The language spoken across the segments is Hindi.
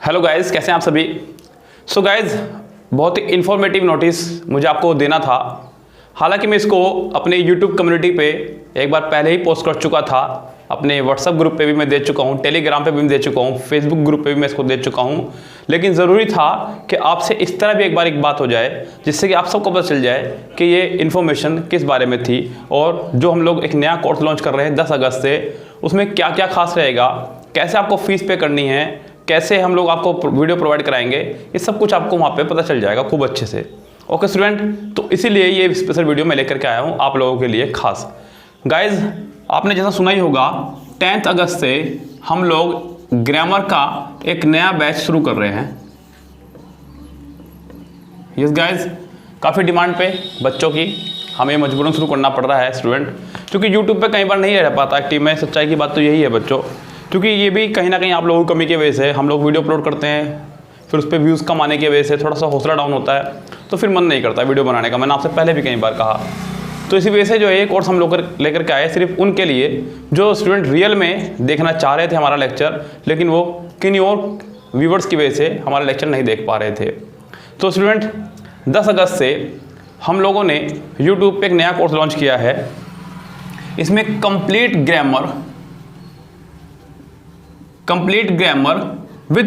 हेलो गाइस, कैसे हैं आप सभी। सो गाइस, बहुत ही इन्फॉर्मेटिव नोटिस मुझे आपको देना था। हालांकि मैं इसको अपने यूट्यूब कम्युनिटी पे एक बार पहले ही पोस्ट कर चुका था, अपने व्हाट्सएप ग्रुप पे भी मैं दे चुका हूँ, टेलीग्राम पे भी मैं दे चुका हूँ, फेसबुक ग्रुप पे भी मैं इसको दे चुका हूँ। लेकिन ज़रूरी था कि आपसे इस तरह भी एक बार एक बात हो जाए जिससे कि आप सबको पता चल जाए कि ये इन्फॉर्मेशन किस बारे में थी और जो हम लोग एक नया कोर्स लॉन्च कर रहे हैं 10 अगस्त से, उसमें क्या क्या खास रहेगा, कैसे आपको फीस पे करनी है, कैसे हम लोग आपको वीडियो प्रोवाइड कराएंगे, ये सब कुछ आपको वहाँ पे पता चल जाएगा खूब अच्छे से। ओके स्टूडेंट, तो इसीलिए ये स्पेशल वीडियो मैं लेकर के आया हूँ आप लोगों के लिए खास। गाइज, आपने जैसा सुना ही होगा 10 अगस्त से हम लोग ग्रामर का एक नया बैच शुरू कर रहे हैं। यस गाइज, काफ़ी डिमांड पे बच्चों की हमें मजबूरन शुरू करना पड़ रहा है स्टूडेंट, क्योंकि यूट्यूब पे कई बार नहीं रह पाता एक्टिव में। सच्चाई की बात तो यही है बच्चों, क्योंकि ये भी कहीं ना कहीं आप लोगों की कमी की वजह से हम लोग वीडियो अपलोड करते हैं, फिर उस पर व्यूज़ कम आने की वजह से थोड़ा सा हौसला डाउन होता है, तो फिर मन नहीं करता वीडियो बनाने का। मैंने आपसे पहले भी कई बार कहा। तो इसी वजह से जो है ये कोर्स हम लोग लेकर के आए सिर्फ उनके लिए जो स्टूडेंट रियल में देखना चाह रहे थे हमारा लेक्चर, लेकिन वो किन्हीं और व्यूवर्स की वजह से हमारा लेक्चर नहीं देख पा रहे थे। तो स्टूडेंट 10 अगस्त से हम लोगों ने यूट्यूब पे एक नया कोर्स लॉन्च किया है। इसमें कंप्लीट ग्रामर विद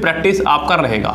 प्रैक्टिस आपका रहेगा।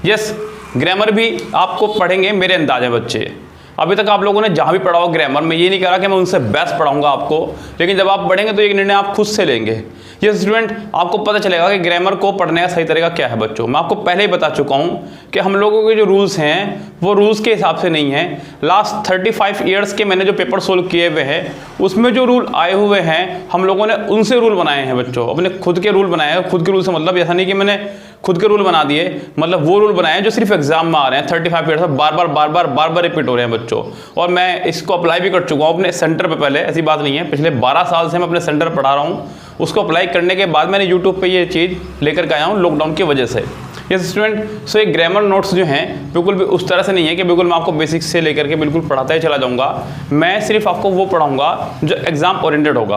यस, ग्रामर भी आपको पढ़ेंगे मेरे अंदाज में बच्चे। अभी तक आप लोगों ने जहाँ भी पढ़ा हो ग्रामर में, ये नहीं कह रहा कि मैं उनसे बेस्ट पढ़ाऊंगा आपको, लेकिन जब आप पढ़ेंगे तो एक निर्णय आप खुद से लेंगे। ये स्टूडेंट, आपको पता चलेगा कि ग्रामर को पढ़ने का सही तरीका क्या है बच्चों। मैं आपको पहले ही बता चुका हूँ कि हम लोगों के जो रूल्स हैं वो रूल्स के हिसाब से नहीं है। लास्ट 35 ईयर्स के मैंने जो पेपर सोल्व किए हुए हैं उसमें जो रूल आए हुए हैं हम लोगों ने उनसे रूल बनाए हैं बच्चों, अपने खुद के रूल बनाए हैं। खुद के रूल से मतलब ऐसा नहीं कि मैंने खुद के रूल बना दिए, मतलब वो रूल बनाए हैं जो सिर्फ एग्जाम में आ रहे हैं। 35 ईयर्स में बार बार रिपीट हो रहे हैं बच्चों, और मैं इसको अप्लाई भी कर चुका हूँ अपने सेंटर पे। पहले ऐसी बात नहीं है, पिछले 12 साल से मैं अपने सेंटर पढ़ा रहा हूँ। उसको अप्लाई करने के बाद मैंने यूट्यूब पे ये चीज़ लेकर के आया हूँ लॉकडाउन की वजह से। यस स्टूडेंट, सो ये ग्रामर नोट्स जो हैं बिल्कुल भी उस तरह से नहीं है कि बिल्कुल मैं आपको बेसिक्स से लेकर के बिल्कुल पढ़ाता ही चला जाऊँगा। मैं सिर्फ आपको वो पढ़ाऊँगा जो एग्जाम ओरिएंटेड होगा।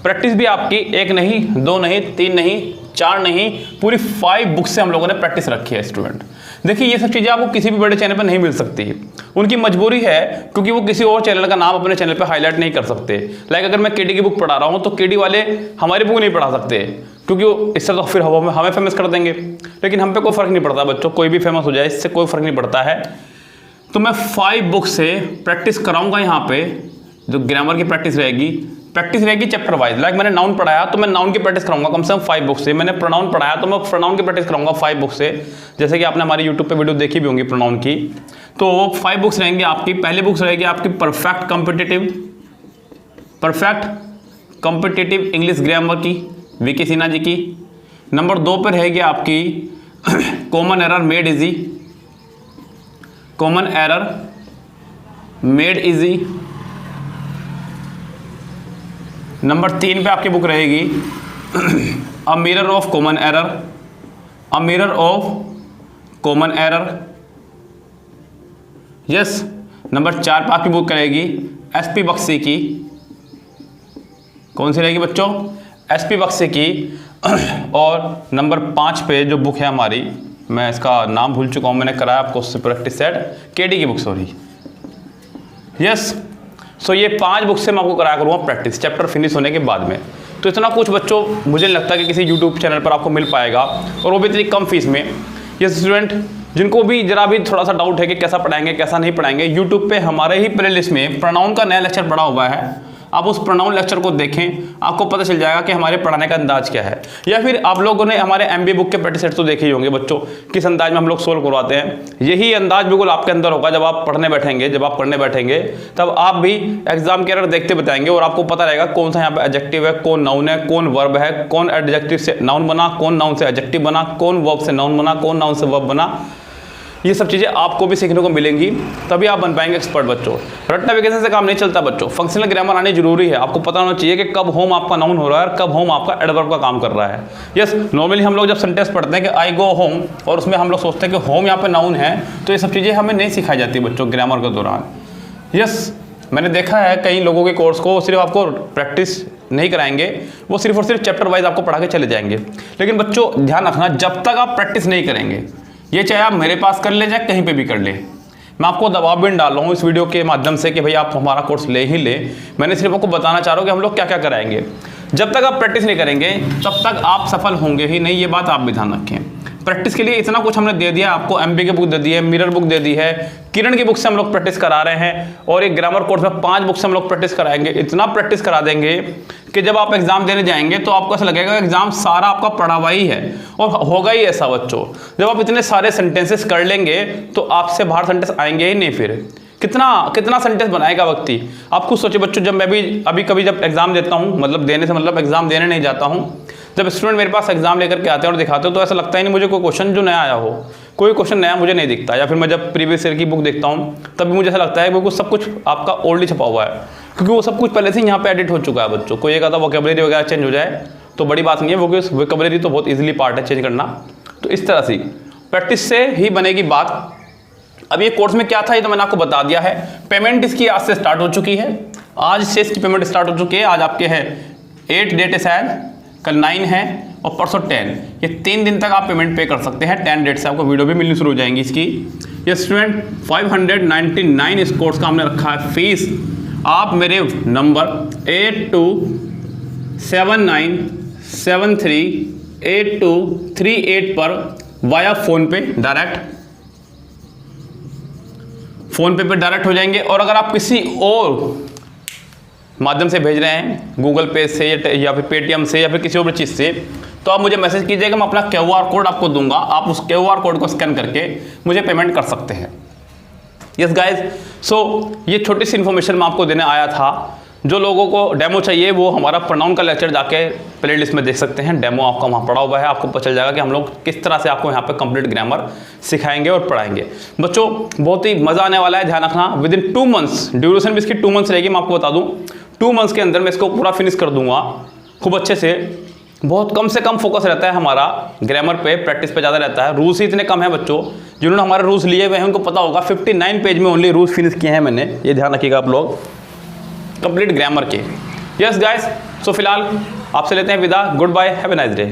प्रैक्टिस भी आपकी 1 नहीं, 2 नहीं, 3 नहीं, 4 नहीं, पूरी 5 बुक्स से हम लोगों ने प्रैक्टिस रखी है स्टूडेंट। देखिए, ये सब चीज़ें आपको किसी भी बड़े चैनल पर नहीं मिल सकती। उनकी मजबूरी है, क्योंकि वो किसी और चैनल का नाम अपने चैनल पे हाईलाइट नहीं कर सकते। लाइक अगर मैं केडी की बुक पढ़ा रहा हूँ तो केडी वाले हमारी बुक नहीं पढ़ा सकते, क्योंकि वो इससे तो फिर हमें फेमस कर देंगे। लेकिन हम पे कोई फ़र्क नहीं पड़ता बच्चों, कोई भी फेमस हो जाए इससे कोई फ़र्क नहीं पड़ता है। तो मैं 5 बुक से प्रैक्टिस कराऊँगा। यहाँ पे जो ग्रामर की प्रैक्टिस रहेगी चैप्टर वाइज। लाइक मैंने नाउन पढ़ाया तो मैं नाउन की प्रैक्टिस कराऊंगा कम से कम 5 बुक से। मैंने प्रोनाउन पढ़ाया तो मैं प्रोनाउन की प्रैक्टिस कराऊंगा 5 बुक से। जैसे कि आपने हमारे यूट्यूब पे वीडियो देखी भी होंगी प्रोनाउन की। तो वो 5 बुक्स रहेंगी आपकी। पहली बुक्स रहेगी आपकी परफेक्ट कॉम्पिटिटिव इंग्लिश ग्रामर की, वीके सिन्हा जी की। नंबर 2 पर रहेगी आपकी common error made easy. Number 3 पे आपकी बुक रहेगी a mirror of common error. Yes, number 4 पे आपकी बुक रहेगी एसपी बख्शी की। कौन सी रहेगी बच्चों? एसपी बख्शी की। और नंबर 5 पे जो बुक है हमारी, मैं इसका नाम भूल चुका हूँ, मैंने कराया आपको उससे प्रैक्टिस सेट, केडी की बुक, सॉरी। यस, सो ये 5 बुक से मैं आपको कराया करूँगा प्रैक्टिस चैप्टर फिनिश होने के बाद में। तो इतना कुछ बच्चों मुझे नहीं लगता कि किसी यूट्यूब चैनल पर आपको मिल पाएगा, और वो भी इतनी कम फीस में। ये स्टूडेंट जिनको भी जरा भी थोड़ा सा डाउट है कि कैसा पढ़ाएंगे कैसा नहीं पढ़ाएंगे, यूट्यूब पे हमारे ही प्लेलिस्ट में प्रोनाउन का नया लेक्चर पड़ा हुआ है। आप उस प्रोनाउन लेक्चर को देखें, आपको पता चल जाएगा कि हमारे पढ़ाने का अंदाज क्या है। या फिर आप लोगों ने हमारे एमबीए बुक के प्रैक्टिस सेट तो देखे ही होंगे बच्चों, किस अंदाज में हम लोग सोल्व करवाते हैं। यही अंदाज बिल्कुल आपके अंदर होगा जब आप पढ़ने बैठेंगे। तब आप भी एग्जाम के एरर देखते बताएंगे, और आपको पता रहेगा कौन सा यहाँ पे एडजेक्टिव है, कौन नाउन है, कौन वर्ब है, कौन एडजेक्टिव से नाउन बना, कौन नाउन से एडजेक्टिव बना, कौन वर्ब से नाउन बना, कौन नाउन से वर्ब बना। ये सब चीज़ें आपको भी सीखने को मिलेंगी, तभी आप बन पाएंगे एक्सपर्ट बच्चों। रट्टा विकेशन से काम नहीं चलता बच्चों। फंक्शनल ग्रामर आने जरूरी है। आपको पता होना चाहिए कि कब होम आपका नाउन हो रहा है और कब होम आपका एडवर्ब का काम कर रहा है। यस, नॉर्मली हम लोग जब सेंटेंस पढ़ते हैं कि आई गो होम, और उसमें हम लोग सोचते हैं कि होम यहाँ पे नाउन है, तो ये सब चीज़ें हमें नहीं सिखाई जाती बच्चों ग्रामर के दौरान। यस, मैंने देखा है कई लोगों के कोर्स को सिर्फ आपको प्रैक्टिस नहीं कराएंगे, वो सिर्फ और सिर्फ चैप्टर वाइज आपको पढ़ा के चले जाएंगे। लेकिन बच्चों ध्यान रखना, जब तक आप प्रैक्टिस नहीं करेंगे, ये चाहे आप मेरे पास कर ले चाहे कहीं पे भी कर ले, मैं आपको दबाव भी नहीं डाल रहा हूँ इस वीडियो के माध्यम से कि भाई आप हमारा कोर्स ले ही ले। मैंने सिर्फ आपको बताना चाह रहा हूँ कि हम लोग क्या क्या कराएंगे। जब तक आप प्रैक्टिस नहीं करेंगे तब तक आप सफल होंगे ही नहीं, ये बात आप भी ध्यान रखें। प्रैक्टिस के लिए इतना कुछ हमने दे दिया आपको, एमबी की बुक दे दी है, मिरर बुक दे दी है, किरण की बुक से हम लोग प्रैक्टिस करा रहे हैं, और एक ग्रामर कोर्स में 5 बुक से हम लोग प्रैक्टिस कराएंगे। इतना प्रैक्टिस करा देंगे कि जब आप एग्जाम देने जाएंगे तो आपको ऐसा लगेगा एग्जाम सारा आपका पढ़ा हुआ ही है। और होगा ही ऐसा बच्चों, जब आप इतने सारे सेंटेंसेस कर लेंगे तो आपसे बाहर सेंटेंस आएंगे ही नहीं। फिर कितना सेंटेंस बनाएगा व्यक्ति, आप खुद सोचिए बच्चों। जब मैं भी अभी कभी जब एग्जाम देता हूँ, मतलब देने से मतलब एग्जाम देने नहीं जाता हूँ, जब स्टूडेंट मेरे पास एग्जाम लेकर के आते हैं और दिखाते हो तो ऐसा लगता ही नहीं मुझे कोई क्वेश्चन जो नया आया हो, कोई क्वेश्चन नया मुझे नहीं दिखता। या फिर मैं जब प्रीवियस ईयर की बुक देखता हूँ तब भी मुझे ऐसा लगता है बिल्कुल सब कुछ आपका ओल्ड ही छपा हुआ है, क्योंकि वो सब कुछ पहले से यहाँ पे एडिट हो चुका है बच्चों। कोई एक आधा वोकैबुलरी वगैरह चेंज हो जाए तो बड़ी बात नहीं है, वोकैबुलरी तो बहुत ईजिली पार्ट है चेंज करना। तो इस तरह से प्रैक्टिस से ही बनेगी बात। अब ये कोर्स में क्या था ये तो मैंने आपको बता दिया है। पेमेंट इसकी आज से स्टार्ट हो चुकी है, आज से इसकी पेमेंट स्टार्ट हो चुकी है। आज आपके है 8 डेट है शायद, कल 9 है और परसों 10। ये 3 दिन तक आप पेमेंट पे कर सकते हैं। 10 डेट से आपको वीडियो भी मिलनी शुरू हो जाएंगी इसकी। ये स्टूडेंट 599 इस कोर्स का हमने रखा है फीस। आप मेरे नंबर 8279738238 पर वाया फ़ोनपे डायरेक्ट हो जाएंगे। और अगर आप किसी और माध्यम से भेज रहे हैं, गूगल पे से या फिर पेटीएम से या फिर किसी और चीज़ से, तो आप मुझे मैसेज कीजिएगा, मैं अपना QR कोड आपको दूंगा, आप उस QR कोड को स्कैन करके मुझे पेमेंट कर सकते हैं। यस गाइज, सो ये छोटी सी इन्फॉर्मेशन मैं आपको देने आया था। जो लोगों को डेमो चाहिए वो हमारा प्रोनाउन का लेक्चर जाके प्लेलिस्ट में देख सकते हैं। डेमो आपका वहाँ पड़ा हुआ है, आपको पता चल जाएगा कि हम लोग किस तरह से आपको यहाँ पे कंप्लीट ग्रामर सिखाएंगे और पढ़ाएंगे। बच्चों बहुत ही मज़ा आने वाला है, ध्यान रखना। विदिन 2 मंथ्स, ड्यूरेशन भी इसकी 2 मंथ्स रहेगी, मैं आपको बता दूँ। 2 मंथ्स के अंदर मैं इसको पूरा फिनिश कर दूंगा खूब अच्छे से। बहुत कम से कम फोकस रहता है हमारा ग्रामर पे, प्रैक्टिस पे ज़्यादा रहता है। रूल्स ही इतने कम है बच्चों, जिन्होंने हमारे रूल्स लिए हुए हैं उनको पता होगा 59 पेज में ओनली रूल्स फिनिश किए हैं मैंने, ये ध्यान रखिएगा आप लोग, कंप्लीट ग्रामर के। यस गाइस, सो फिलहाल आपसे लेते हैं विदा। Good bye, have a nice day.